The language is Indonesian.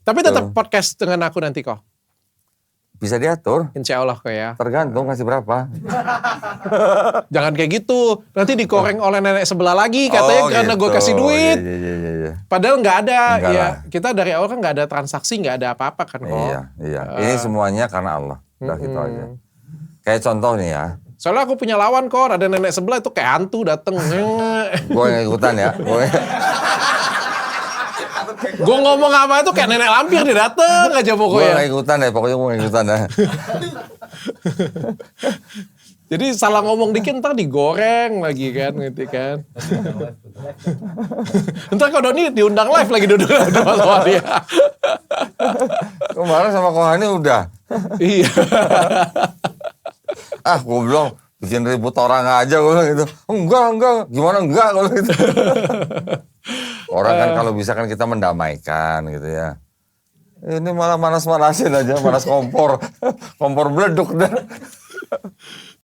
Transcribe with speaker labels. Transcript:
Speaker 1: Tapi tetap podcast dengan aku nanti kok.
Speaker 2: Bisa diatur.
Speaker 1: Insya Allah kok ya.
Speaker 2: Tergantung kasih berapa.
Speaker 1: Jangan kayak gitu. Nanti dikoreng oleh nenek sebelah lagi katanya karena
Speaker 2: gitu.
Speaker 1: gue kasih duit.
Speaker 2: Iya.
Speaker 1: Padahal nggak ada.
Speaker 2: Enggak
Speaker 1: Ya
Speaker 2: lah.
Speaker 1: kita dari awal kan nggak ada transaksi, nggak ada apa-apa kan kok.
Speaker 2: Iya. Ini semuanya karena Allah. Udah gitu aja. Kayak contoh nih ya.
Speaker 1: Soalnya aku punya lawan kok, ada nenek sebelah itu kayak hantu dateng.
Speaker 2: Gue yang ikutan ya.
Speaker 1: Gue ngomong apa itu kayak nenek lampir dia dateng aja
Speaker 2: Gue
Speaker 1: pokoknya.
Speaker 2: gak ikutan deh, pokoknya gue gak ikutan deh.
Speaker 1: Jadi salah ngomong dikit ntar digoreng lagi kan gitu kan. Ntar kalau Doni diundang live lagi duduk sama dia.
Speaker 2: Kemarin sama Kohani udah.
Speaker 1: Iya.
Speaker 2: Gue bilang bikin ribut orang aja, gue bilang gitu. Enggak, gimana enggak kalau gitu. Orang kan kalau bisa kan kita mendamaikan gitu ya. Ini malah manas-manasin aja, manas kompor. Kompor beleduk dah.